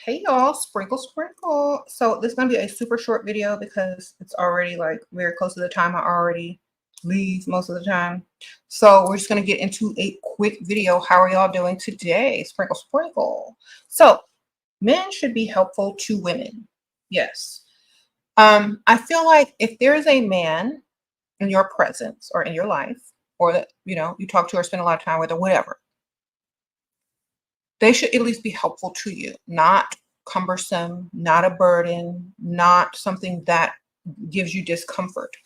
Hey y'all, sprinkle, sprinkle. So this is gonna be a super short video because it's already like very close to the time I already leave most of the time. So we're just gonna get into a quick video. How are y'all doing today? Sprinkle, sprinkle. So men should be helpful to women. Yes. I feel like if there is a man in your presence or in your life, or that you talk to or spend a lot of time with or whatever, they should at least be helpful to you, not cumbersome, not a burden, not something that gives you discomfort.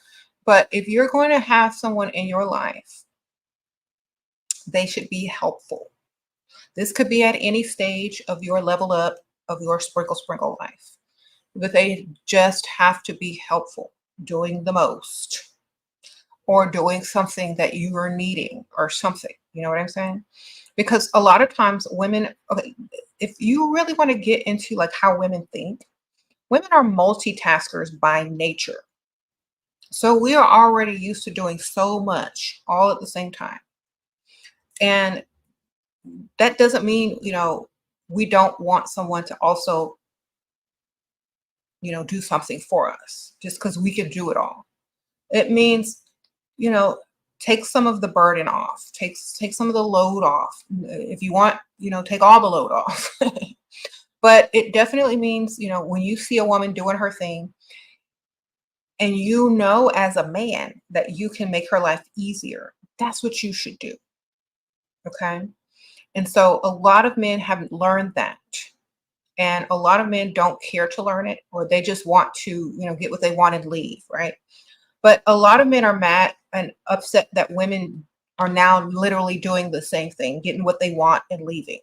But if you're going to have someone in your life, they should be helpful. This could be at any stage of your level up of your sprinkle sprinkle life, but they just have to be helpful, doing the most or doing something that you are needing or something. You know what I'm saying? Because a lot of times women, okay, if you really want to get into like how women think, women are multitaskers by nature. So we are already used to doing so much all at the same time. And that doesn't mean, we don't want someone to also, do something for us just because we can do it all. It means, you know, take some of the burden off, take some of the load off. If you want, take all the load off. But it definitely means, when you see a woman doing her thing and as a man that you can make her life easier, that's what you should do. Okay. And so a lot of men haven't learned that. And a lot of men don't care to learn it, or they just want to, get what they want and leave. Right. But a lot of men are mad and upset that women are now literally doing the same thing, getting what they want and leaving.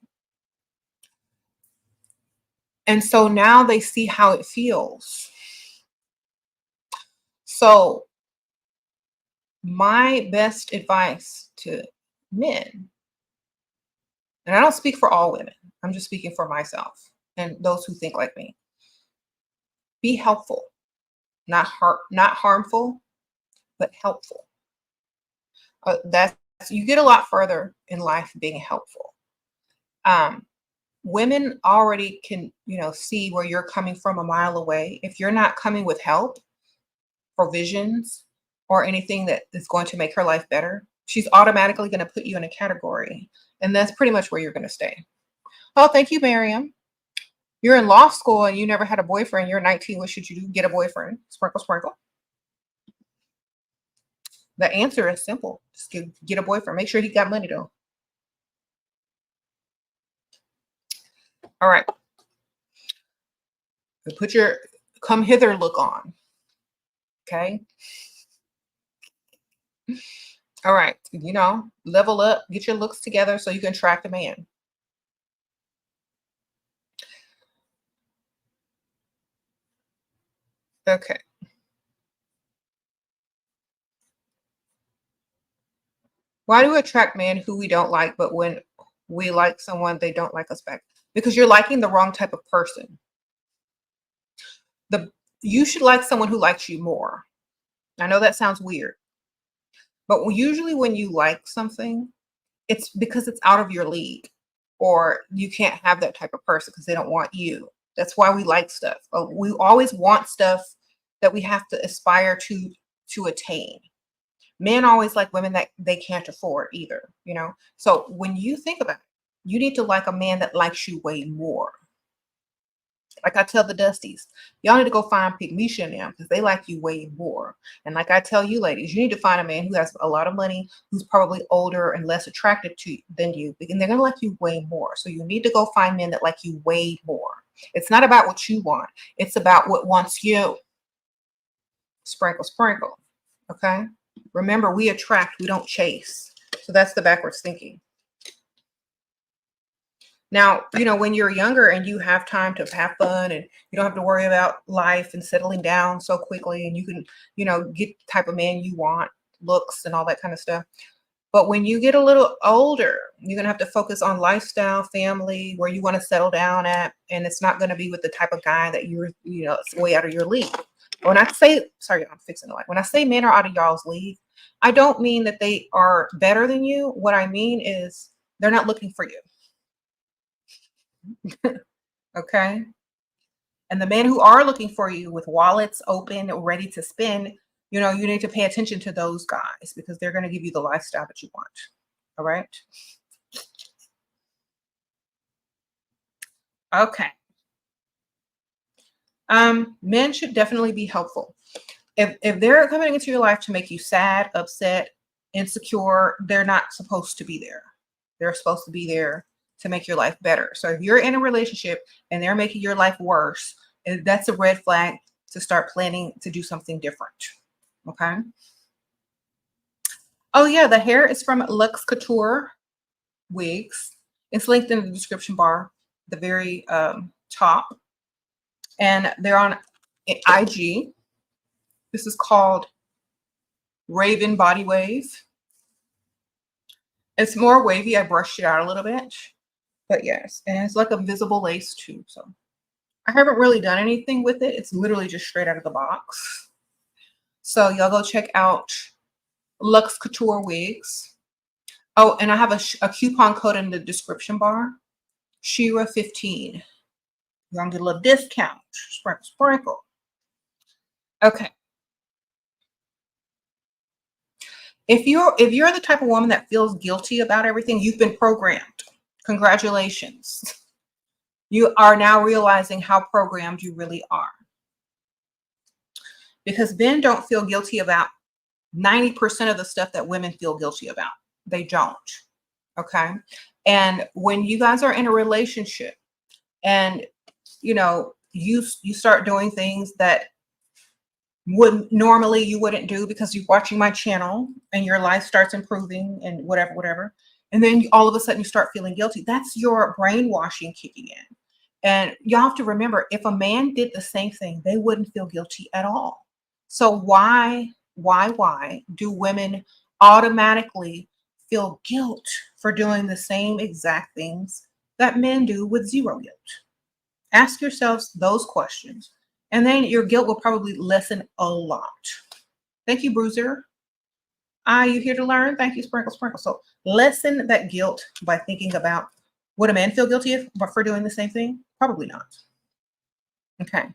And so now they see how it feels. So my best advice to men, and I don't speak for all women, I'm just speaking for myself and those who think like me. Be helpful, not harmful, but helpful. That's You get a lot further in life being helpful. Um, Women already can, see where you're coming from a mile away. If you're not coming with help, provisions, or anything that is going to make her life better, she's automatically going to put you in a category. And that's pretty much where you're going to stay. Oh, thank you, Miriam. You're in law school and you never had a boyfriend. You're 19. What should you do? Get a boyfriend. Sprinkle, sprinkle. The answer is simple. Just get a boyfriend. Make sure he got money, though. All right. Put your come hither look on. Okay. All right. Level up, get your looks together so you can attract a man. Okay. Why do we attract men who we don't like, but when we like someone, they don't like us back? Because you're liking the wrong type of person. You should like someone who likes you more. I know that sounds weird, but usually when you like something, it's because it's out of your league, or you can't have that type of person because they don't want you. That's why we like stuff. We always want stuff that we have to aspire to attain. Men always like women that they can't afford either. So when you think about it, you need to like a man that likes you way more. Like I tell the Dusties, y'all need to go find Pygmisha and them because they like you way more. And like I tell you ladies, you need to find a man who has a lot of money, who's probably older and less attractive to you than you, and they're gonna like you way more. So you need to go find men that like you way more. It's not about what you want, it's about what wants you. Sprinkle, sprinkle. Okay. Remember, we attract, we don't chase. So that's the backwards thinking. Now, when you're younger and you have time to have fun and you don't have to worry about life and settling down so quickly, and you can, get the type of man you want, looks and all that kind of stuff. But when you get a little older, you're going to have to focus on lifestyle, family, where you want to settle down at. And it's not going to be with the type of guy that it's way out of your league. When I say, sorry, I'm fixing the light. When I say men are out of y'all's league, I don't mean that they are better than you. What I mean is they're not looking for you. Okay. And the men who are looking for you with wallets open, ready to spend, you need to pay attention to those guys because they're going to give you the lifestyle that you want. All right. Okay. Men should definitely be helpful. If they're coming into your life to make you sad, upset, insecure, they're not supposed to be there. They're supposed to be there to make your life better. So if you're in a relationship and they're making your life worse, that's a red flag to start planning to do something different. Okay. Oh yeah, the hair is from Lux Couture Wigs. It's linked in the description bar, the very top, and they're on IG. This is called Raven Body Wave. It's more wavy. I brushed it out a little bit, but yes, and it's like a visible lace too. So I haven't really done anything with it. It's literally just straight out of the box. So y'all go check out Lux Couture Wigs. Oh, and I have a coupon code in the description bar. SheRaSeven. You're gonna get a little discount. Sprinkle, sprinkle. Okay. If you're the type of woman that feels guilty about everything, you've been programmed. Congratulations. You are now realizing how programmed you really are. Because men don't feel guilty about 90% of the stuff that women feel guilty about. They don't. Okay. And when you guys are in a relationship and you start doing things that normally you wouldn't do because you're watching my channel and your life starts improving and whatever. And then all of a sudden you start feeling guilty. That's your brainwashing kicking in. And you have to remember, if a man did the same thing, they wouldn't feel guilty at all. So why do women automatically feel guilt for doing the same exact things that men do with zero guilt? Ask yourselves those questions, and then your guilt will probably lessen a lot. Thank you, Bruiser. You here to learn? Thank you, Sprinkle, Sprinkle. So lessen that guilt by thinking about, would a man feel guilty for doing the same thing? Probably not. Okay.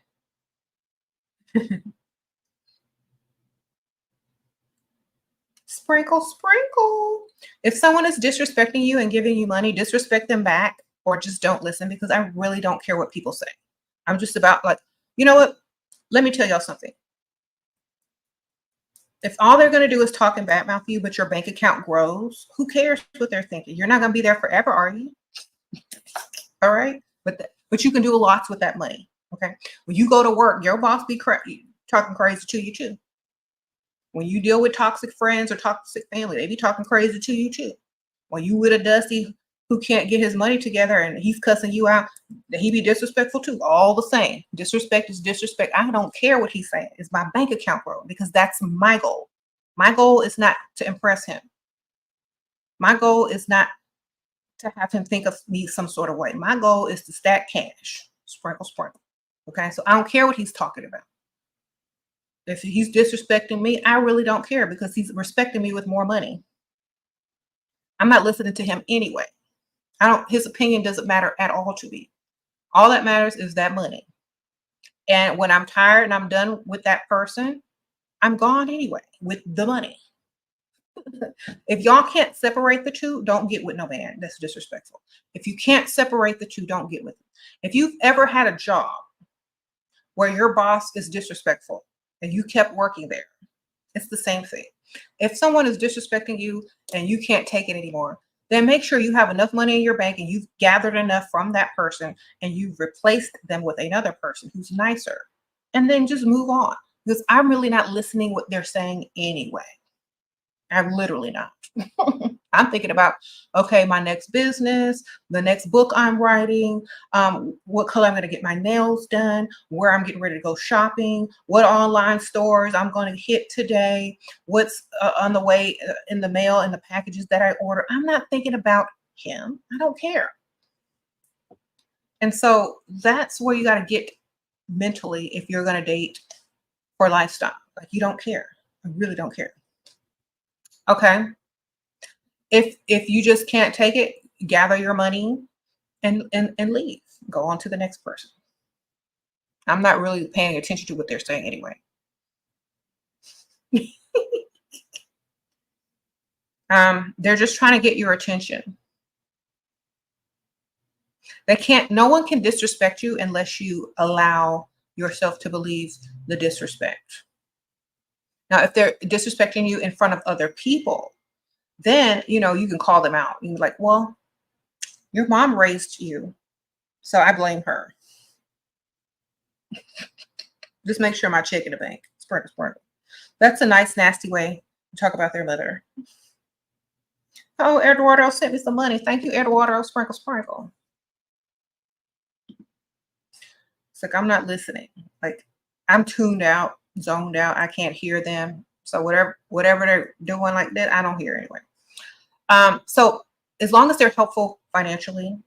Sprinkle, sprinkle. If someone is disrespecting you and giving you money, disrespect them back or just don't listen, because I really don't care what people say. I'm just about like, you know what? Let me tell y'all something. If all they're going to do is talk and badmouth you, but your bank account grows, who cares what they're thinking? You're not going to be there forever, are you? All right. But you can do lots with that money. Okay. When you go to work, your boss be talking crazy to you too. When you deal with toxic friends or toxic family, they be talking crazy to you too. When you with a Dusty who can't get his money together and he's cussing you out, he be disrespectful too. All the same. Disrespect is disrespect. I don't care what he's saying. It's my bank account growing, because that's my goal. My goal is not to impress him. My goal is not to have him think of me some sort of way. My goal is to stack cash. Sprinkle, sprinkle. Okay. So I don't care what he's talking about. If he's disrespecting me, I really don't care, because he's respecting me with more money. I'm not listening to him anyway. His opinion doesn't matter at all to me. All that matters is that money. And when I'm tired and I'm done with that person, I'm gone anyway with the money. If y'all can't separate the two, don't get with no man that's disrespectful. If you can't separate the two, don't get with them. If you've ever had a job where your boss is disrespectful and you kept working there, it's the same thing. If someone is disrespecting you and you can't take it anymore, then make sure you have enough money in your bank and you've gathered enough from that person and you've replaced them with another person who's nicer. And then just move on, because I'm really not listening what they're saying anyway. I'm literally not. I'm thinking about, okay, my next business, the next book I'm writing, what color I'm going to get my nails done, where I'm getting ready to go shopping, what online stores I'm going to hit today, what's on the way in the mail and the packages that I order. I'm not thinking about him. I don't care. And so that's where you got to get mentally if you're going to date for lifestyle. Like, you don't care. I really don't care. Okay. If you just can't take it, gather your money and leave. Go on to the next person. I'm not really paying attention to what they're saying anyway. They're just trying to get your attention. No one can disrespect you unless you allow yourself to believe the disrespect. Now, if they're disrespecting you in front of other people, then, you can call them out. You're like, well, your mom raised you, so I blame her. Just make sure my check in the bank. Sprinkle, sprinkle. That's a nice, nasty way to talk about their mother. Oh, Eduardo sent me some money. Thank you, Eduardo. Sprinkle, sprinkle. It's like, I'm not listening. Like, I'm tuned out, zoned out. I can't hear them. So whatever they're doing like that, I don't hear anyway. So as long as they're helpful financially,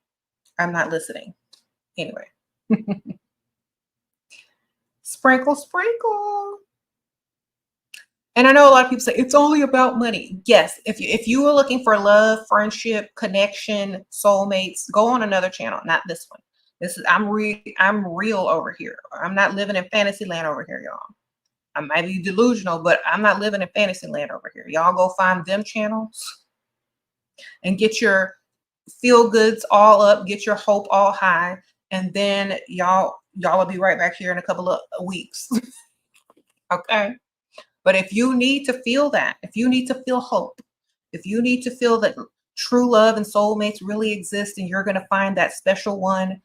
I'm not listening anyway. Sprinkle, sprinkle. And I know a lot of people say it's only about money. Yes, if you were looking for love, friendship, connection, soulmates, go on another channel, not this one. I'm real over here. I'm not living in fantasy land over here, y'all. I might be delusional, but I'm not living in fantasy land over here. Y'all go find them channels and get your feel goods all up, get your hope all high, and then y'all will be right back here in a couple of weeks. Okay. But if you need to feel that, if you need to feel hope, if you need to feel that true love and soulmates really exist, and you're going to find that special one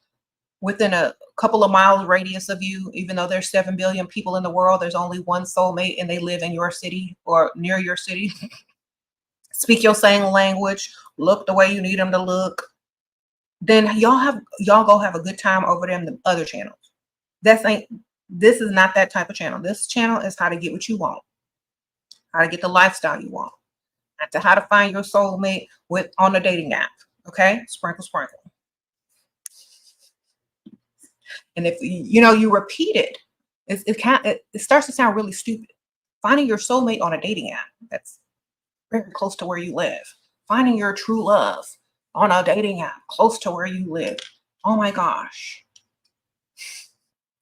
within a couple of miles radius of you, even though there's 7 billion people in the world, there's only one soulmate and they live in your city or near your city. Speak your same language, look the way you need them to look. Then y'all go have a good time over them the other channels. This is not that type of channel. This channel is how to get what you want, how to get the lifestyle you want, not to how to find your soulmate on a dating app. Okay, sprinkle, sprinkle. And if you repeat it, it starts to sound really stupid. Finding your soulmate on a dating app, that's very close to where you live. Finding your true love on a dating app close to where you live. Oh my gosh.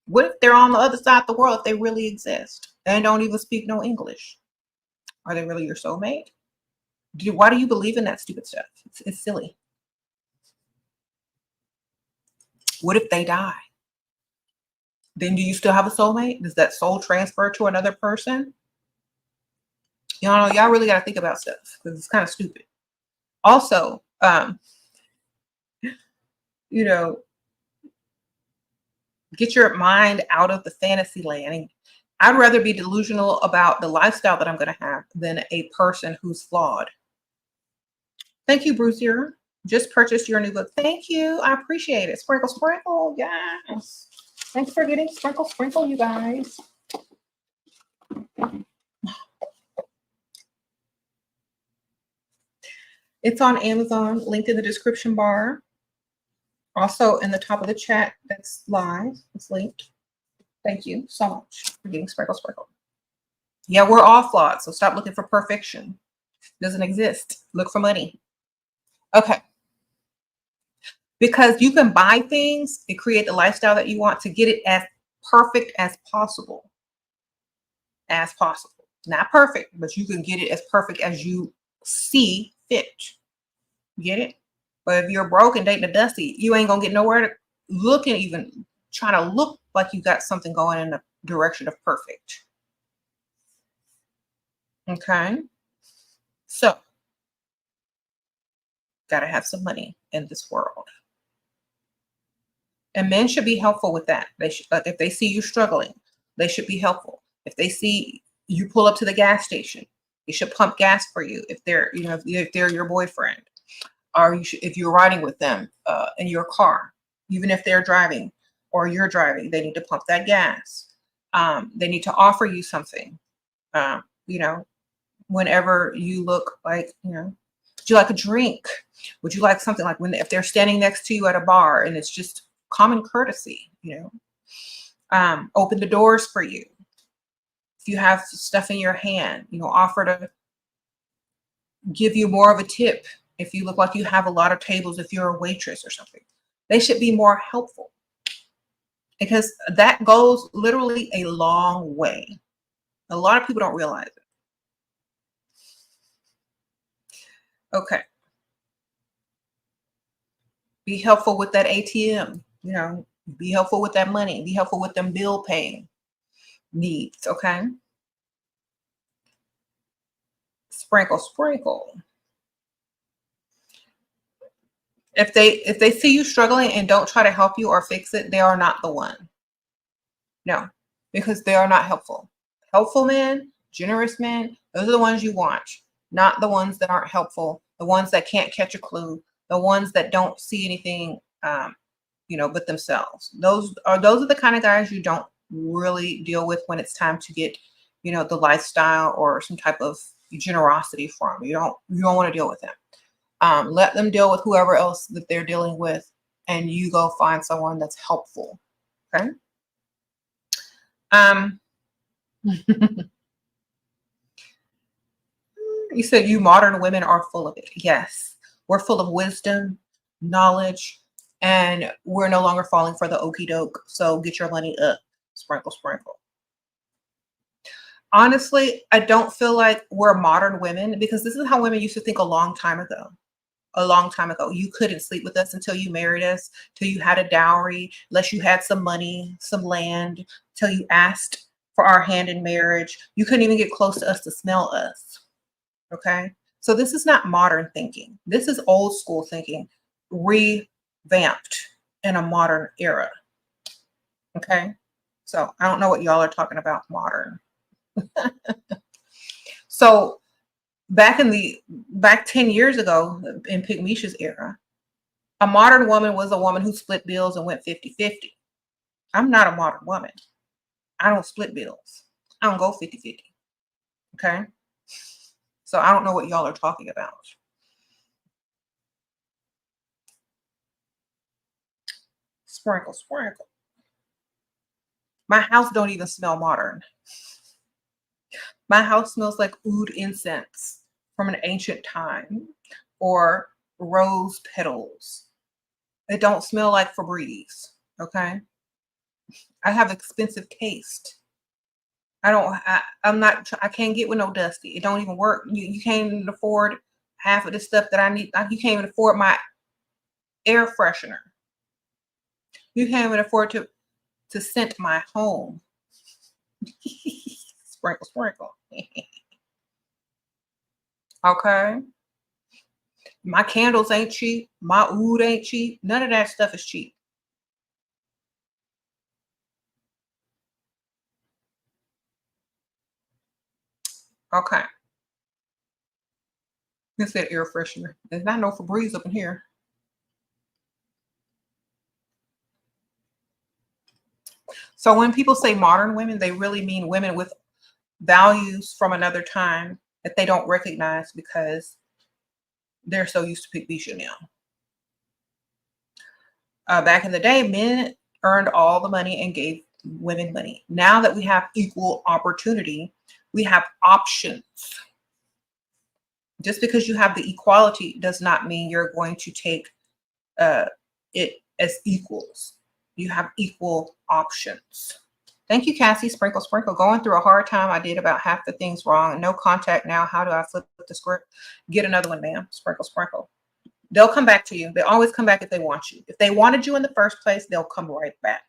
What if they're on the other side of the world, if they really exist and don't even speak no English? Are they really your soulmate? Why do you believe in that stupid stuff? It's silly. What if they die? Then do you still have a soulmate? Does that soul transfer to another person? Y'all really got to think about stuff because it's kind of stupid. Also, get your mind out of the fantasy land. I'd rather be delusional about the lifestyle that I'm going to have than a person who's flawed. Thank you, Brucier. Just purchased your new book. Thank you. I appreciate it. Sprinkle, sprinkle. Yes. Thanks for getting sprinkle, sprinkle, you guys. It's on Amazon, linked in the description bar. Also in the top of the chat that's live, it's linked. Thank you so much for getting sprinkle, sprinkle. Yeah, we're all flawed, so stop looking for perfection. It doesn't exist. Look for money. Okay. Because you can buy things and create the lifestyle that you want to get it as perfect as possible. As possible. Not perfect, but you can get it as perfect as you see fit. Get it? But if you're broke and dating a dusty, you ain't gonna get nowhere to look and even try to look like you got something going in the direction of perfect. Okay. So, gotta have some money in this world. And men should be helpful with that. They should, if they see you struggling, they should be helpful. If they see you pull up to the gas station, they should pump gas for you. If they're, if they're your boyfriend, or if you're riding with them in your car, even if they're driving or you're driving, they need to pump that gas. They need to offer you something. Whenever you look like, would you like a drink? Would you like something like if they're standing next to you at a bar and it's just common courtesy, open the doors for you. If you have stuff in your hand, offer to give you more of a tip if you look like you have a lot of tables, if you're a waitress or something. They should be more helpful because that goes literally a long way. A lot of people don't realize it. Okay. Be helpful with that ATM, be helpful with that money, be helpful with them bill paying needs, okay? Sprinkle, sprinkle. If they see you struggling and don't try to help you or fix it, they are not the one. No, because they are not helpful. Helpful men, generous men, those are the ones you want, not the ones that aren't helpful, the ones that can't catch a clue, the ones that don't see anything but themselves. Those are the kind of guys you don't really deal with when it's time to get, the lifestyle or some type of generosity from. You don't want to deal with them. Let them deal with whoever else that they're dealing with, and you go find someone that's helpful. Okay. Um, you said you modern women are full of it. Yes, we're full of wisdom, knowledge, and we're no longer falling for the okey doke. So get your money up. Sprinkle, sprinkle. Honestly, I don't feel like we're modern women because this is how women used to think a long time ago. A long time ago. You couldn't sleep with us until you married us, till you had a dowry, unless you had some money, some land, till you asked for our hand in marriage. You couldn't even get close to us to smell us. Okay. So this is not modern thinking. This is old school thinking, revamped in a modern era. Okay. So I don't know what y'all are talking about modern. So back 10 years ago in Pygmisha's era, a modern woman was a woman who split bills and went 50-50. I'm not a modern woman. I don't split bills. I don't go 50-50. Okay. So I don't know what y'all are talking about. Sprinkle, sprinkle. My house don't even smell modern. My house smells like oud incense from an ancient time or rose petals. It don't smell like Febreze. Okay. I have expensive taste. I can't get with no dusty. It don't even work. You can't even afford half of the stuff that I need. You can't even afford my air freshener. You can't even afford to scent my home. Sprinkle, sprinkle. Okay. My candles ain't cheap. My oud ain't cheap. None of that stuff is cheap. Okay. It said air freshener. There's not no Febreze up in here. So when people say modern women, they really mean women with values from another time that they don't recognize because they're so used to Pygmisha now. Back in the day, men earned all the money and gave women money. Now that we have equal opportunity, we have options. Just because you have the equality does not mean you're going to take uh, it as equals. You have equal options. Thank you, Cassie. Sprinkle, sprinkle. Going through a hard time. I did about half the things wrong. No contact now. How do I flip the script? Get another one, ma'am. Sprinkle, sprinkle. They'll come back to you. They always come back if they want you. If they wanted you in the first place, they'll come right back.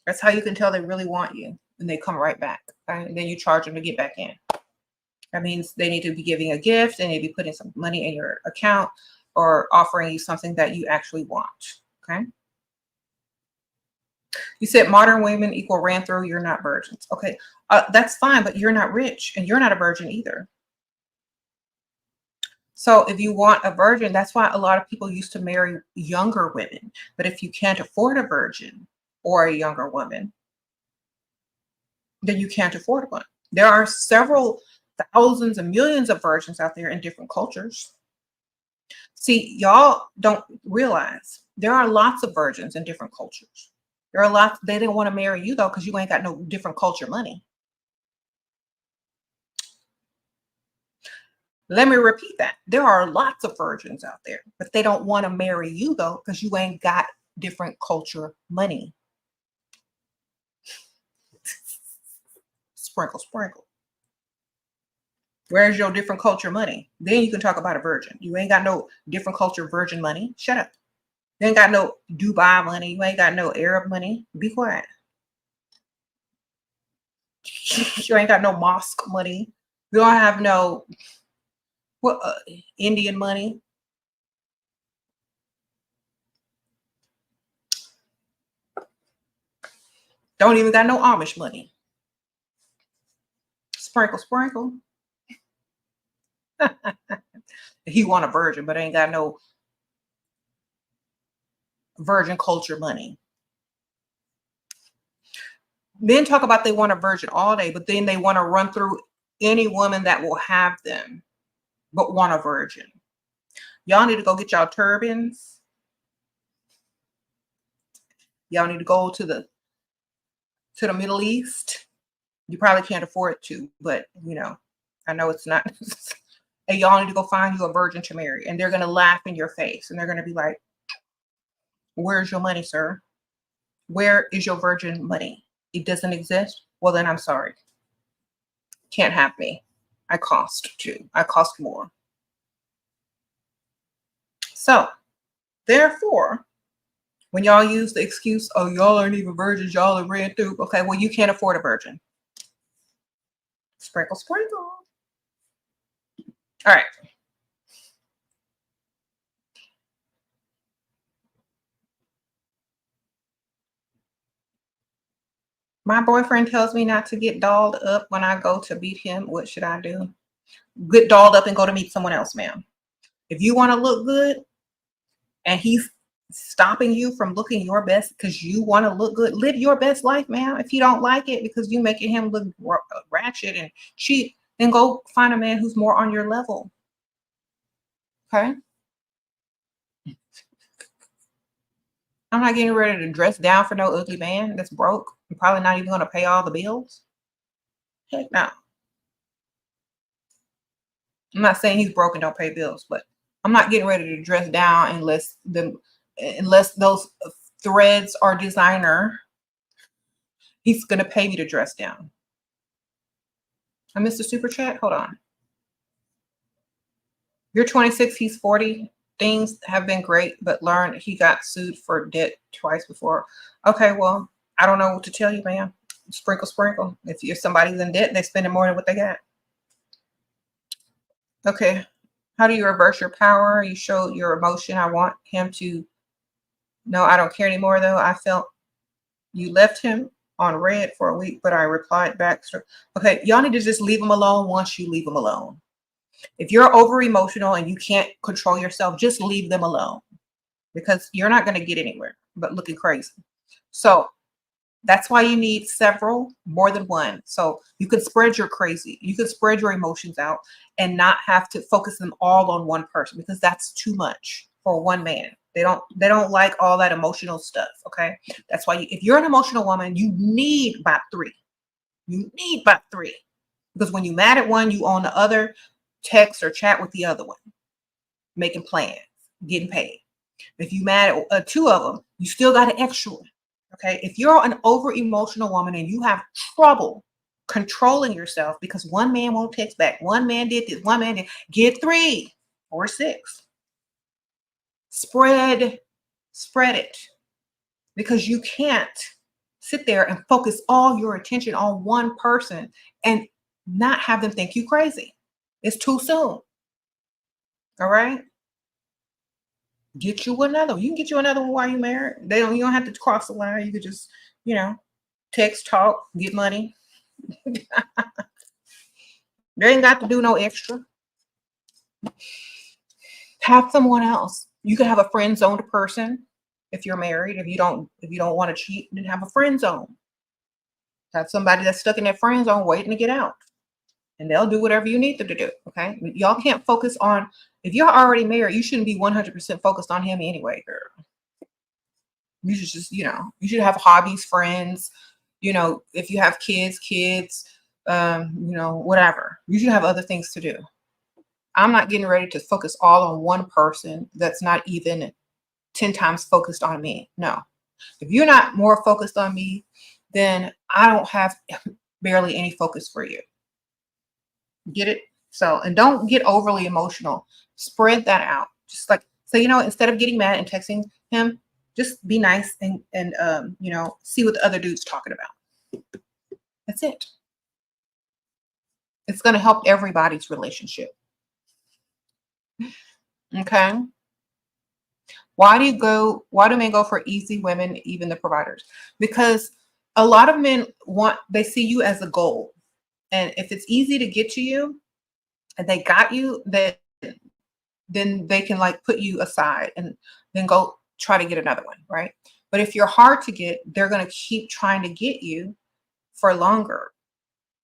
That's how you can tell they really want you. And they come right back. Okay? And then you charge them to get back in. That means they need to be giving a gift. They need to be putting some money in your account or offering you something that you actually want. Okay. You said modern women equal ran through. You're not virgins. Okay. That's fine, but you're not rich and you're not a virgin either. So if you want a virgin, that's why a lot of people used to marry younger women. But if you can't afford a virgin or a younger woman, then you can't afford one. There are several thousands and millions of virgins out there in different cultures. See, y'all don't realize there are lots of virgins in different cultures. There are lots, they didn't want to marry you though, because you ain't got no different culture money. Let me repeat that. There are lots of virgins out there, but they don't want to marry you though, because you ain't got different culture money? Sprinkle, sprinkle. Where's your different culture money? Then you can talk about a virgin. You ain't got no different culture virgin money. Shut up. You ain't got no Dubai money. You ain't got no Arab money. Be quiet. You ain't got no mosque money. You don't have no what Indian money. Don't even got no Amish money. Sprinkle, sprinkle. He want a virgin, but ain't got no virgin culture money. Men talk about they want a virgin all day, but then they want to run through any woman that will have them, but want a virgin. Y'all need to go get y'all turbans. Y'all need to go to the Middle East. You probably can't afford to, but you know, I know it's not. And y'all need to go find you a virgin to marry, and they're gonna laugh in your face, and they're gonna be like, "Where's your money, sir? Where is your virgin money? It doesn't exist. Well, then I'm sorry. Can't have me. I cost too. I cost more." So, therefore, when y'all use the excuse, "Oh, y'all aren't even virgins, y'all are ran through." Okay, well, you can't afford a virgin. Sprinkle, sprinkle. All right. My boyfriend tells me not to get dolled up when I go to meet him. What should I do? Get dolled up and go to meet someone else, ma'am. If you want to look good and he's stopping you from looking your best because you want to look good, live your best life, ma'am. If you don't like it because you making him look ratchet and cheap, then go find a man who's more on your level. Okay? I'm not getting ready to dress down for no ugly man that's broke and probably not even going to pay all the bills. Heck no. I'm not saying he's broke and don't pay bills, but I'm not getting ready to dress down unless those threads are designer. He's gonna pay me to dress down. I missed a super chat. Hold on. You're 26, he's 40. Things have been great, but learn he got sued for debt twice before. Okay, well, I don't know what to tell you, ma'am. Sprinkle, sprinkle. If somebody's in debt, they're spending more than what they got. Okay. How do you reverse your power? You showed your emotion. I want him to know I don't care anymore, though. I felt you left him on red for a week, but I replied back. Okay, y'all need to just leave him alone once you leave him alone. If you're over emotional and you can't control yourself, just leave them alone because you're not going to get anywhere but looking crazy. So that's why you need several, more than one. So you can spread your crazy, you can spread your emotions out and not have to focus them all on one person because that's too much for one man. They don't like all that emotional stuff. Okay. That's why if you're an emotional woman, you need about three. You need about three because when you're mad at one, you on the other, text or chat with the other one, making plans, getting paid. If you mad at two of them, you still got an extra one. Okay. If you're an over emotional woman and you have trouble controlling yourself because one man won't text back, one man did this, one man did, get 3 or 6. Spread it because you can't sit there and focus all your attention on one person and not have them think you crazy. It's too soon. All right. Get you another one. You can get you another one while you're married. You don't have to cross the line. You could just, text, talk, get money. They ain't got to do no extra. Have someone else. You can have a friend zoned person if you're married. If you don't want to cheat, then have a friend zone. Have somebody that's stuck in that friend zone waiting to get out. And they'll do whatever you need them to do. Okay. Y'all can't focus on, if you're already married, you shouldn't be 100% focused on him anyway, girl. You should just, you should have hobbies, friends, if you have kids, whatever. You should have other things to do. I'm not getting ready to focus all on one person that's not even 10 times focused on me. No. If you're not more focused on me, then I don't have barely any focus for you. Get it? So, and don't get overly emotional. Spread that out. Just like, so, instead of getting mad and texting him, just be nice and see what the other dude's talking about. That's it. It's going to help everybody's relationship. Okay. Why do men go for easy women, even the providers? Because a lot of men they see you as a goal. And if it's easy to get to you and they got you, then they can like put you aside and then go try to get another one, right? But if you're hard to get, they're going to keep trying to get you for longer.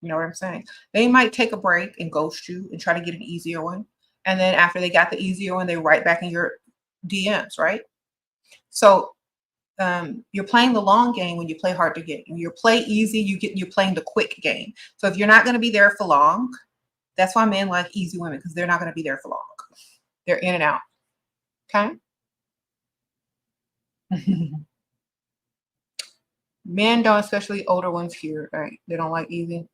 You know what I'm saying? They might take a break and ghost you and try to get an easier one. And then after they got the easier one, they write back in your DMs, right? So you're playing the long game when you play hard to get. When you play easy, you're playing the quick game. So if you're not going to be there for long, that's why men like easy women, because they're not going to be there for long. They're in and out. Okay. Men don't, especially older ones here, right? They don't like easy.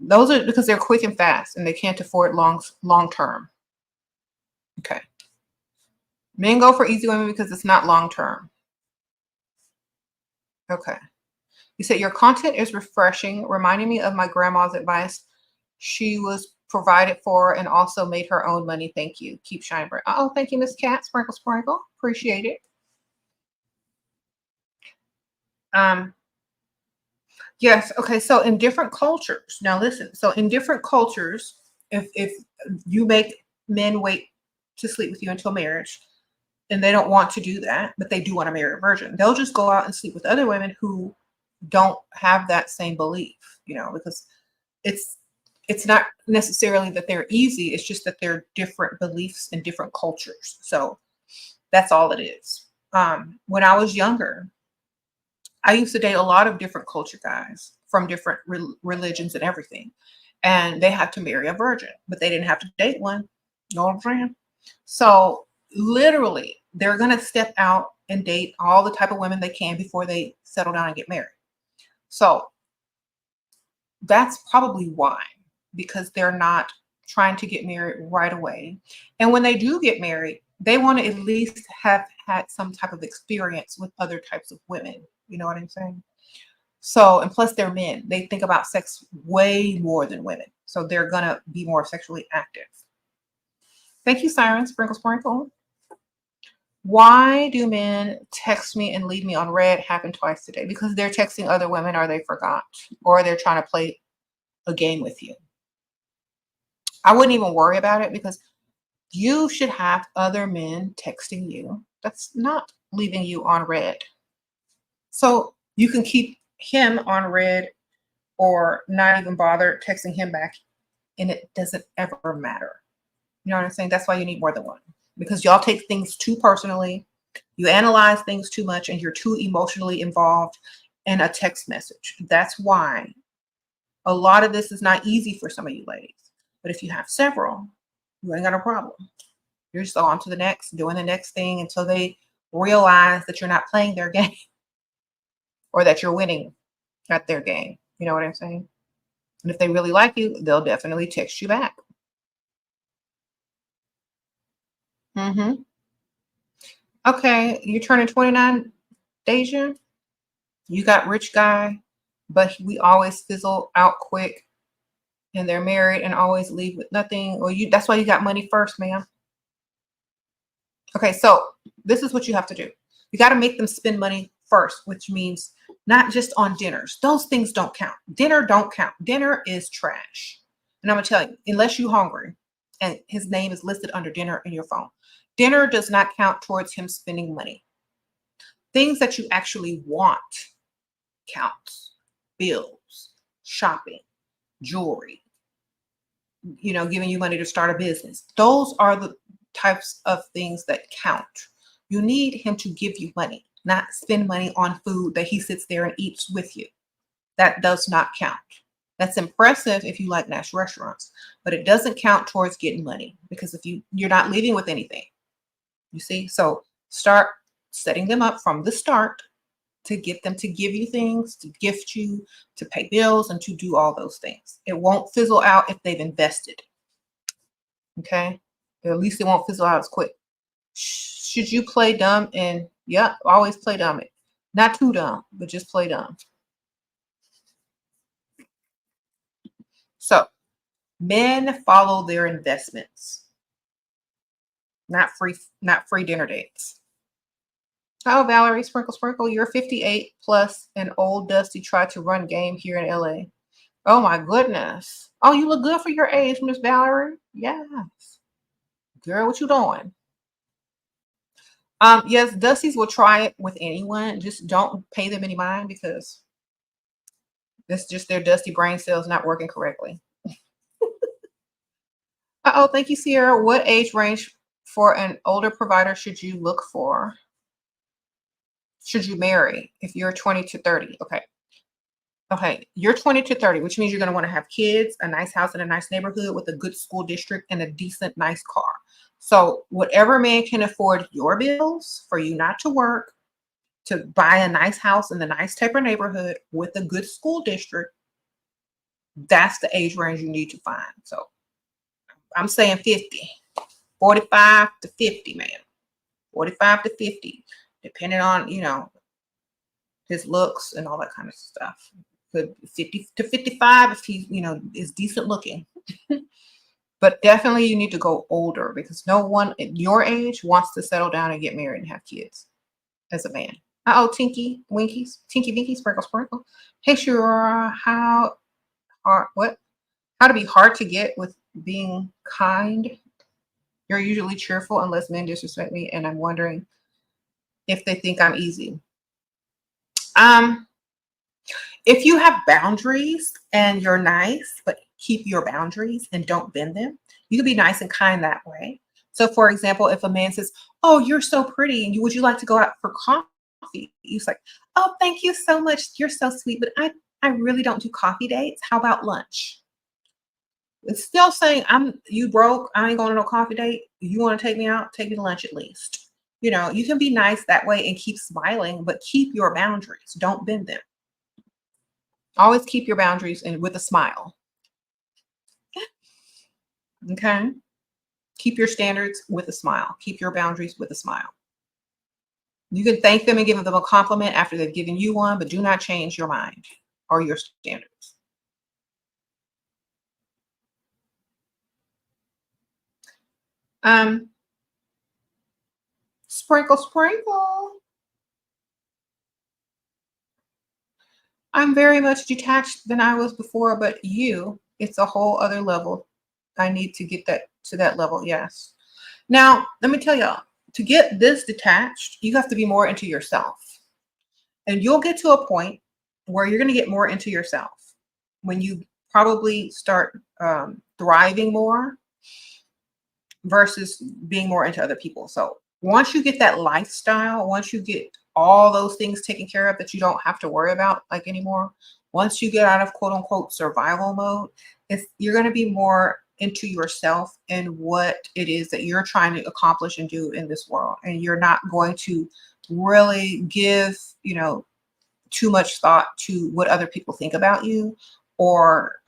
Those are because they're quick and fast and they can't afford long term. Okay. Men go for easy women because it's not long term. Okay. You said your content is refreshing, reminding me of my grandma's advice. She was provided for and also made her own money. Thank you. Keep shining bright. Oh, thank you, Miss Cat. Sprinkle, sprinkle. Appreciate it. Yes. Okay. So in different cultures, now listen. So in different cultures, if you make men wait to sleep with you until marriage, and they don't want to do that, but they do want to marry a virgin, they'll just go out and sleep with other women who don't have that same belief, because it's not necessarily that they're easy. It's just that they're different beliefs in different cultures. So that's all it is. When I was younger, I used to date a lot of different culture guys from different religions and everything. And they had to marry a virgin, but they didn't have to date one. You know what I'm saying? So literally, they're going to step out and date all the type of women they can before they settle down and get married. So that's probably why, because they're not trying to get married right away. And when they do get married, they want to at least have had some type of experience with other types of women. You know what I'm saying? So, and plus they're men. They think about sex way more than women. So they're going to be more sexually active. Thank you, Siren. Sprinkle, sprinkle. Why do men text me and leave me on red? Happened twice today. Because they're texting other women or they forgot. Or they're trying to play a game with you. I wouldn't even worry about it because you should have other men texting you. That's not leaving you on red. So you can keep him on red or not even bother texting him back, and it doesn't ever matter. You know what I'm saying? That's why you need more than one, because y'all take things too personally. You analyze things too much and you're too emotionally involved in a text message. That's why a lot of this is not easy for some of you ladies. But if you have several, you ain't got a problem. You're just on to the next, doing the next thing until they realize that you're not playing their game or that you're winning at their game. You know what I'm saying? And if they really like you, they'll definitely text you back. Okay, you're turning 29, Deja. You got rich guy, but we always fizzle out quick, and they're married and always leave with nothing. Or that's why you got money first, ma'am. Okay, so this is what you have to do. You got to make them spend money first, which means not just on dinners. Those things don't count. Dinner don't count. Dinner is trash. And I'm gonna tell you, unless you're hungry and his name is listed under dinner in your phone, dinner does not count towards him spending money. Things that you actually want counts. Bills, shopping, jewelry, giving you money to start a business. Those are the types of things that count. You need him to give you money, not spend money on food that he sits there and eats with you. That does not count. That's impressive if you like nice restaurants, but it doesn't count towards getting money, because if you're not leaving with anything, you see. So start setting them up from the start to get them to give you things, to gift you, to pay bills, and to do all those things. It won't fizzle out if they've invested. Okay? At least it won't fizzle out as quick. Should you play dumb? And yeah, always play dumb. Not too dumb, but just play dumb. So men follow their investments, not free dinner dates. Oh, Valerie, sprinkle, sprinkle. You're 58 plus and old dusty tried to run game here in LA. Oh my goodness. Oh, you look good for your age, Miss Valerie. Yes. Girl, what you doing? Yes, Dusties will try it with anyone. Just don't pay them any mind because it's just their dusty brain cells not working correctly. Oh, thank you, Sierra. What age range for an older provider should you look for? Should you marry if you're 20 to 30? Okay. Okay, you're 20 to 30, which means you're going to want to have kids, a nice house in a nice neighborhood with a good school district and a decent, nice car. So whatever man can afford your bills for you not to work, to buy a nice house in the nice type of neighborhood with a good school district, that's the age range you need to find. So I'm saying 50, 45 to 50, man. 45 to 50, depending on, his looks and all that kind of stuff. Could 50 to 55 if he, is decent looking. But definitely you need to go older because no one at your age wants to settle down and get married and have kids as a man. Uh-oh, Tinky Winkies, Tinky Winky, Sprinkle Sprinkle. Hey, sure, how to be hard to get with being kind? You're usually cheerful unless men disrespect me, and I'm wondering if they think I'm easy. If you have boundaries and you're nice, but keep your boundaries and don't bend them, you can be nice and kind that way. So, for example, if a man says, "Oh, you're so pretty, and would you like to go out for coffee?" He's like, "Oh, thank you so much. You're so sweet, but I really don't do coffee dates. How about lunch?" It's still saying, you broke. I ain't going to no coffee date. You want to take me out? Take me to lunch at least. You can be nice that way and keep smiling, but keep your boundaries. Don't bend them. Always keep your boundaries and with a smile. Okay? Keep your standards with a smile. Keep your boundaries with a smile. You can thank them and give them a compliment after they've given you one, but do not change your mind or your standards. Sprinkle, sprinkle. I'm very much detached than I was before, but it's a whole other level. I need to get that to that level. Yes. Now, let me tell y'all, to get this detached, you have to be more into yourself. And you'll get to a point where you're going to get more into yourself when you probably start thriving more versus being more into other people. So once you get that lifestyle, once you get all those things taken care of that you don't have to worry about like anymore, once you get out of quote unquote survival mode, you're going to be more into yourself and what it is that you're trying to accomplish and do in this world. And you're not going to really give, too much thought to what other people think about you or,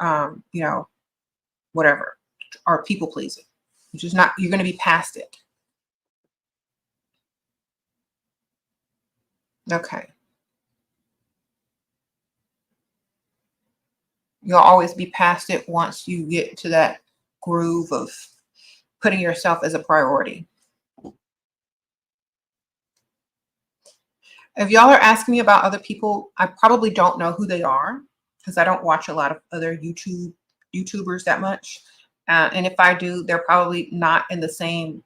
whatever, or people pleasing. You're going to be past it. Okay. You'll always be past it once you get to that groove of putting yourself as a priority. If y'all are asking me about other people, I probably don't know who they are because I don't watch a lot of other YouTubers that much. And if I do, they're probably not in the same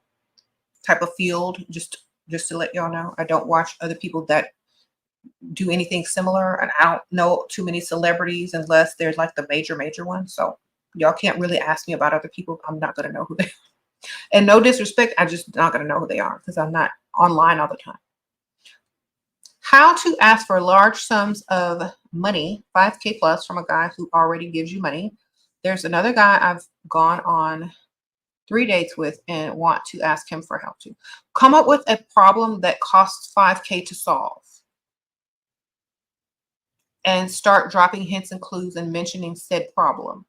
type of field. Just to let y'all know, I don't watch other people that do anything similar, and I don't know too many celebrities unless there's like the major ones. So y'all can't really ask me about other people. I'm not going to know who they are. And no disrespect, I'm just not going to know who they are because I'm not online all the time. How to ask for large sums of money, 5K plus, from a guy who already gives you money. There's another guy I've gone on. 3 dates with and want to ask him for help too. Come up with a problem that costs 5K to solve and start dropping hints and clues and mentioning said problem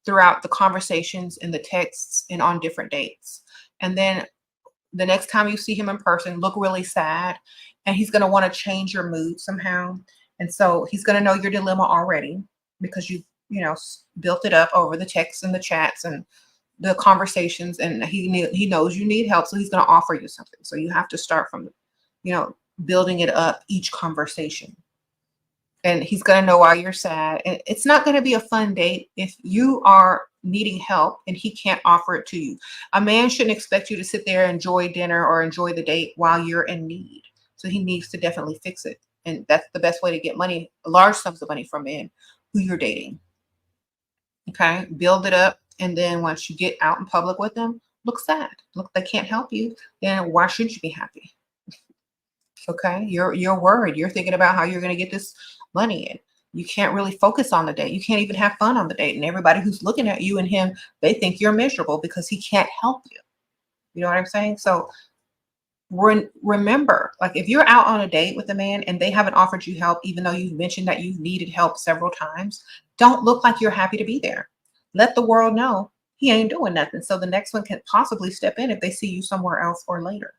throughout the conversations and the texts and on different dates. And then the next time you see him in person, look really sad, and he's going to want to change your mood somehow. And so he's going to know your dilemma already because you built it up over the texts and the chats and the conversations, and he knows you need help, so he's going to offer you something. So you have to start from building it up each conversation. And he's going to know why you're sad. And it's not going to be a fun date if you are needing help and he can't offer it to you. A man shouldn't expect you to sit there and enjoy dinner or enjoy the date while you're in need. So he needs to definitely fix it. And that's the best way to get money, large sums of money from men who you're dating. Okay, build it up. And then once you get out in public with them, look sad. Look, they can't help you. Then why should you be happy? Okay, you're worried. You're thinking about how you're going to get this money in. You can't really focus on the date. You can't even have fun on the date. And everybody who's looking at you and him, they think you're miserable because he can't help you. You know what I'm saying? So remember, like if you're out on a date with a man and they haven't offered you help, even though you've mentioned that you've needed help several times, don't look like you're happy to be there. Let the world know he ain't doing nothing. So the next one can possibly step in if they see you somewhere else or later.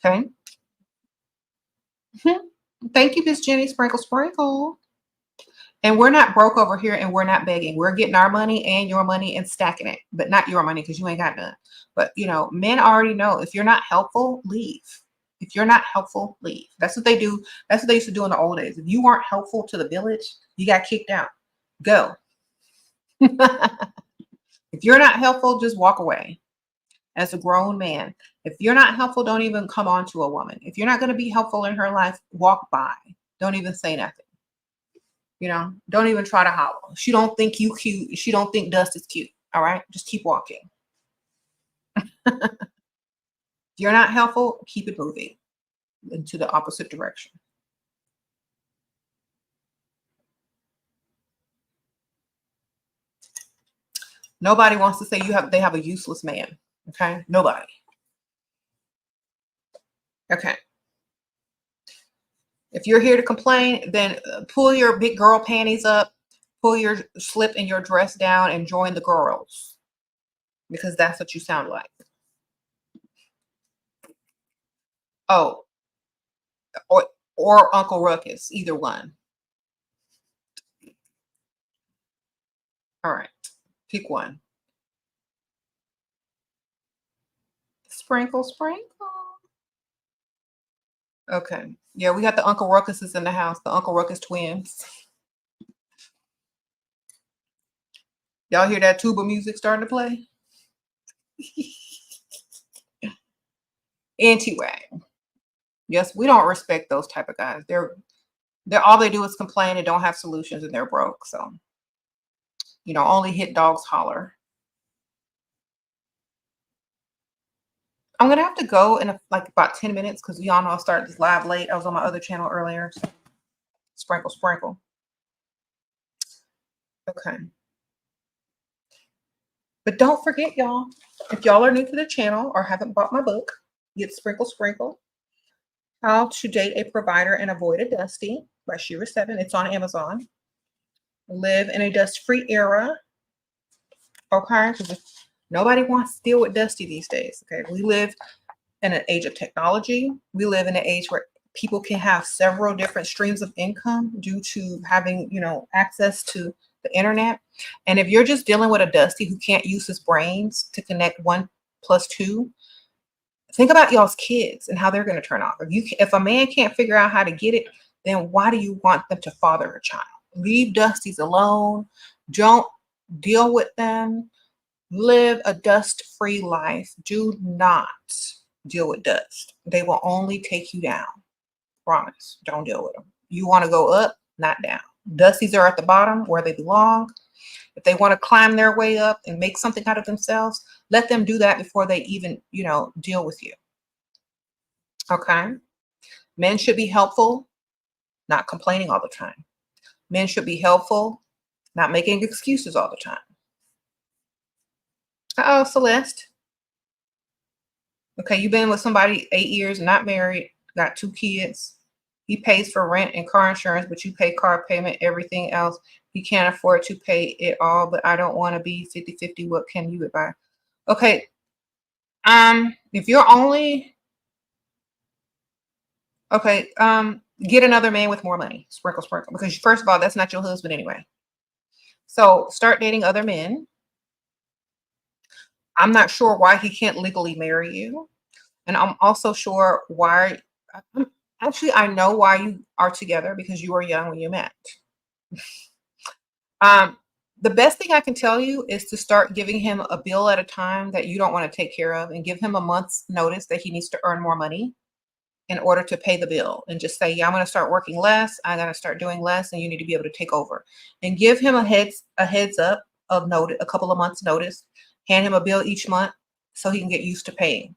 Okay. Thank you, Miss Jenny. Sprinkle, sprinkle. And we're not broke over here and we're not begging. We're getting our money and your money and stacking it, but not your money because you ain't got none. But, men already know if you're not helpful, leave. If you're not helpful, leave. That's what they do. That's what they used to do in the old days. If you weren't helpful to the village, you got kicked out. Go. If you're not helpful, just walk away. As a grown man, if you're not helpful, don't even come on to a woman. If you're not going to be helpful in her life, walk by. Don't even say nothing. Don't even try to holler. She don't think you cute. She don't think Dust is cute. All right. Just keep walking. If you're not helpful, keep it moving into the opposite direction. Nobody wants to say they have a useless man. Okay. Nobody. Okay. If you're here to complain, then pull your big girl panties up, pull your slip in your dress down, and join the girls, because that's what you sound like. Oh, or Uncle Ruckus, either one. All right, pick one. Sprinkle, sprinkle. Okay. Yeah, we got the Uncle Ruckuses in the house, the Uncle Ruckus twins. Y'all hear that tuba music starting to play? Anyway, yes, we don't respect those type of guys. They're all they do is complain and don't have solutions and they're broke. So, only hit dogs holler. I'm gonna have to go in about 10 minutes because y'all know I started this live late. I was on my other channel earlier. So sprinkle, sprinkle. Okay. But don't forget, y'all, if y'all are new to the channel or haven't bought my book, get Sprinkle, Sprinkle. How to Date a Provider and Avoid a Dusty by SheRaSeven. It's on Amazon. Live in a dust-free era. Okay, because nobody wants to deal with Dusty these days. Okay, we live in an age of technology. We live in an age where people can have several different streams of income due to having, access to the internet. And if you're just dealing with a Dusty who can't use his brains to connect 1 + 2, think about y'all's kids and how they're going to turn off. If a man can't figure out how to get it, then why do you want them to father a child? Leave Dusties alone. Don't deal with them. Live a dust-free life. Do not deal with dust. They will only take you down. Promise. Don't deal with them. You want to go up, not down. Dusties are at the bottom where they belong. If they want to climb their way up and make something out of themselves, let them do that before they even, deal with you. Okay? Men should be helpful, not complaining all the time. Men should be helpful, not making excuses all the time. Uh-oh, Celeste. Okay, you've been with somebody 8 years, not married, got 2 kids. He pays for rent and car insurance, but you pay car payment, everything else. He can't afford to pay it all, but I don't want to be 50-50. What can you advise? Okay, if you're only okay, get another man with more money. Sprinkle, sprinkle. Because first of all, that's not your husband anyway. So start dating other men. I'm not sure why he can't legally marry you. And I'm also sure why I'm, actually I know why you are together because you were young when you met. Um, the best thing I can tell you is to start giving him a bill at a time that you don't want to take care of and give him a month's notice that he needs to earn more money in order to pay the bill and just say, yeah, I'm going to start working less. I'm going to start doing less and you need to be able to take over and give him a heads up of notice, a couple of months notice, hand him a bill each month so he can get used to paying.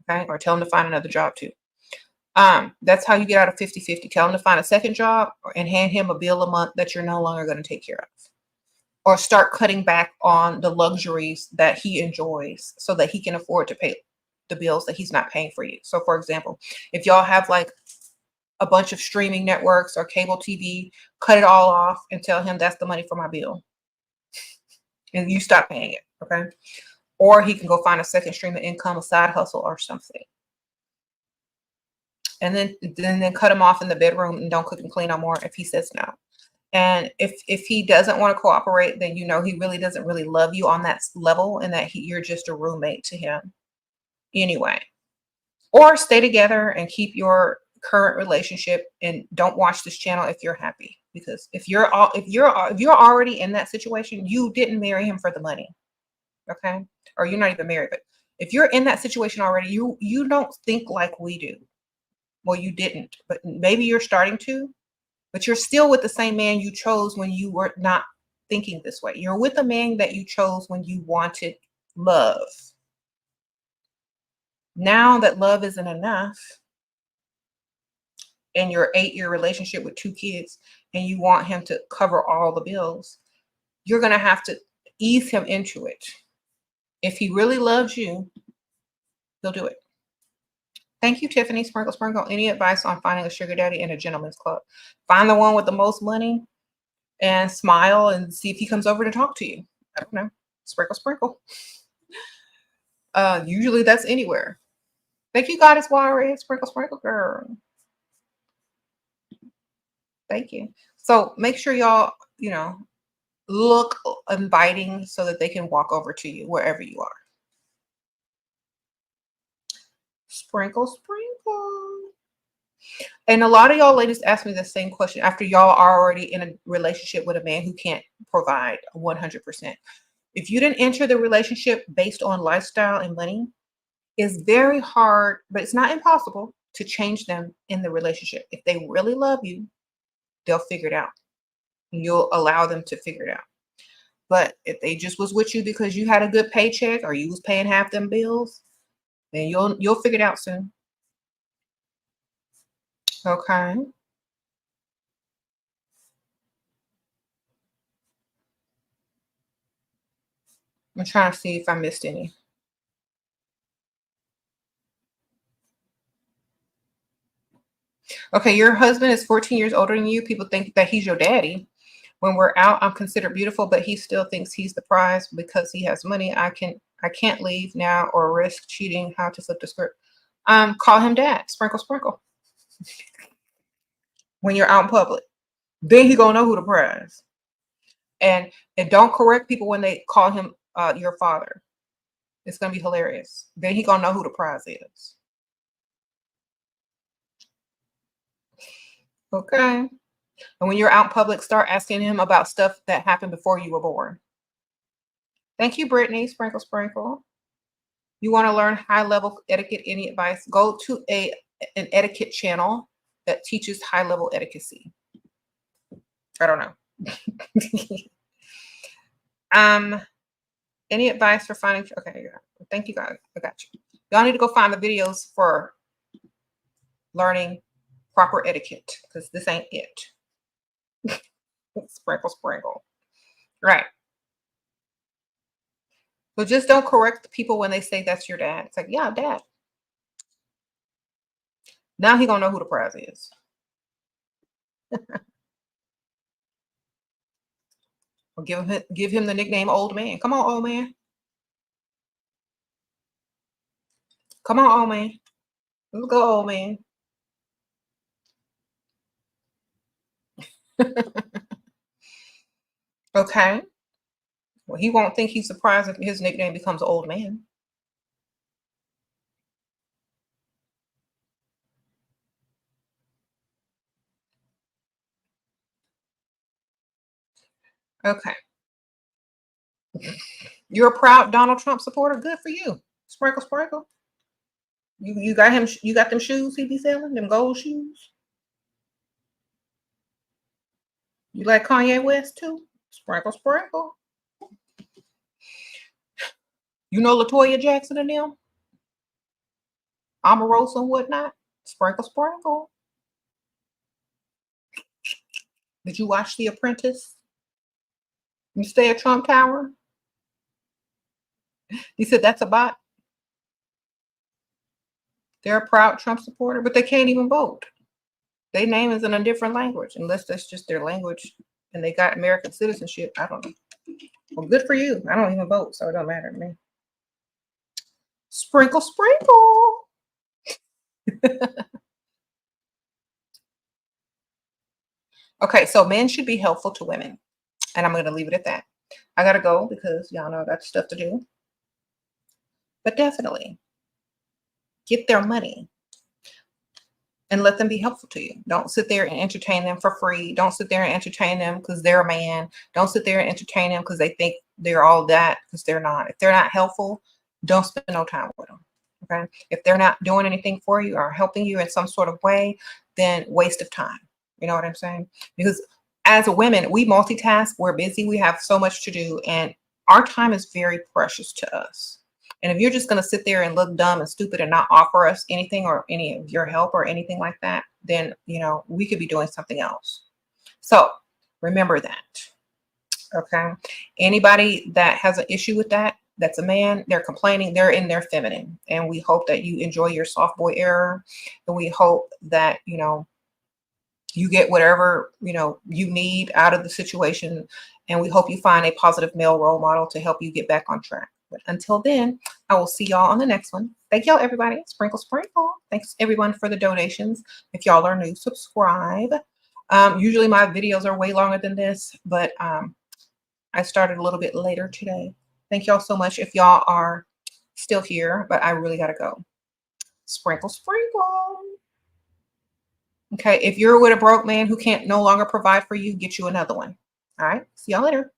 Okay. Or tell him to find another job too. That's how you get out of 50-50. Tell him to find a second job and hand him a bill a month that you're no longer going to take care of. Or start cutting back on the luxuries that he enjoys so that he can afford to pay the bills that he's not paying for you. So for example, if y'all have like a bunch of streaming networks or cable TV, cut it all off and tell him that's the money for my bill. And you stop paying it. Okay. Or he can go find a second stream of income, a side hustle or something. And then cut him off in the bedroom and don't cook and clean no more if he says no. And if he doesn't want to cooperate, then you know he really doesn't really love you on that level and that you're just a roommate to him anyway. Or stay together and keep your current relationship and don't watch this channel if you're happy. Because if you're already in that situation, you didn't marry him for the money. Okay? Or you're not even married, but if you're in that situation already, you don't think like we do. Well, you didn't, but maybe you're starting to, but you're still with the same man you chose when you were not thinking this way. You're with a man that you chose when you wanted love. Now that love isn't enough in your 8-year relationship with 2 kids and you want him to cover all the bills, you're going to have to ease him into it. If he really loves you, he'll do it. Thank you, Tiffany. Sprinkle, sprinkle. Any advice on finding a sugar daddy in a gentleman's club? Find the one with the most money and smile and see if he comes over to talk to you. I don't know. Sprinkle, sprinkle. Usually that's anywhere. Thank you, Goddess Warrior. Sprinkle, sprinkle, girl. Thank you. So make sure y'all, look inviting so that they can walk over to you wherever you are. Sprinkle, sprinkle. And a lot of y'all ladies ask me the same question after y'all are already in a relationship with a man who can't provide 100%. If you didn't enter the relationship based on lifestyle and money, it's very hard, but it's not impossible to change them in the relationship. If they really love you, they'll figure it out. You'll allow them to figure it out. But if they just was with you because you had a good paycheck or you was paying half them bills, then you'll figure it out soon. Okay. I'm trying to see if I missed any. Okay, your husband is 14 years older than you. People think that he's your daddy. When we're out, I'm considered beautiful, but he still thinks he's the prize because he has money. I can't leave now or risk cheating. How to flip the script? Call him dad. Sprinkle, sprinkle. When you're out in public, then he gonna know who the prize. And don't correct people when they call him your father. It's gonna be hilarious. Then he gonna know who the prize is. Okay. And when you're out in public, start asking him about stuff that happened before you were born. Thank you, Brittany. Sprinkle, sprinkle. You want to learn high level etiquette? Any advice? Go to an etiquette channel that teaches high level etiquette. I don't know. Any advice for finding? Okay, thank you guys. I got you. Y'all need to go find the videos for learning proper etiquette because this ain't it. Sprinkle, sprinkle. Right. But just don't correct the people when they say that's your dad. It's like, yeah, dad. Now he gonna know who the prize is. Or give him the nickname old man. Come on, old man. Come on, old man. Let's go, old man. Okay. Well, he won't think he's surprised if his nickname becomes old man. Okay. You're a proud Donald Trump supporter. Good for you. Sprinkle, sprinkle. You got him. You got them shoes he be selling, them gold shoes. You like Kanye West too? Sprinkle, sprinkle. You know Latoya Jackson and them, Omarosa and whatnot. Sprinkle, sprinkle. Did you watch The Apprentice? You stay at Trump Tower? He said that's a bot. They're a proud Trump supporter, but they can't even vote. Their name is in a different language, unless that's just their language and they got American citizenship. I don't know. Well, good for you. I don't even vote, so it don't matter to me. Sprinkle, sprinkle. Okay, so men should be helpful to women. And I'm going to leave it at that. I got to go because y'all know I got stuff to do. But definitely get their money and let them be helpful to you. Don't sit there and entertain them for free. Don't sit there and entertain them because they're a man. Don't sit there and entertain them because they think they're all that, because they're not. If they're not helpful, don't spend no time with them. Okay. If they're not doing anything for you or helping you in some sort of way, then waste of time. You know what I'm saying? Because as a women, we multitask, we're busy, we have so much to do, and our time is very precious to us. And if you're just going to sit there and look dumb and stupid and not offer us anything or any of your help or anything like that, then, you know, we could be doing something else. So remember that. Okay. Anybody that has an issue with that, that's a man, they're complaining, they're in their feminine. And we hope that you enjoy your soft boy era. And we hope that, you know, you get whatever, you know, you need out of the situation. And we hope you find a positive male role model to help you get back on track. But until then, I will see y'all on the next one. Thank y'all, everybody. Sprinkle, sprinkle. Thanks, everyone, for the donations. If y'all are new, subscribe. Usually my videos are way longer than this, but I started a little bit later today. Thank y'all so much if y'all are still here, but I really got to go. Sprinkle, sprinkle. Okay, if you're with a broke man who can't no longer provide for you, get you another one. All right, see y'all later.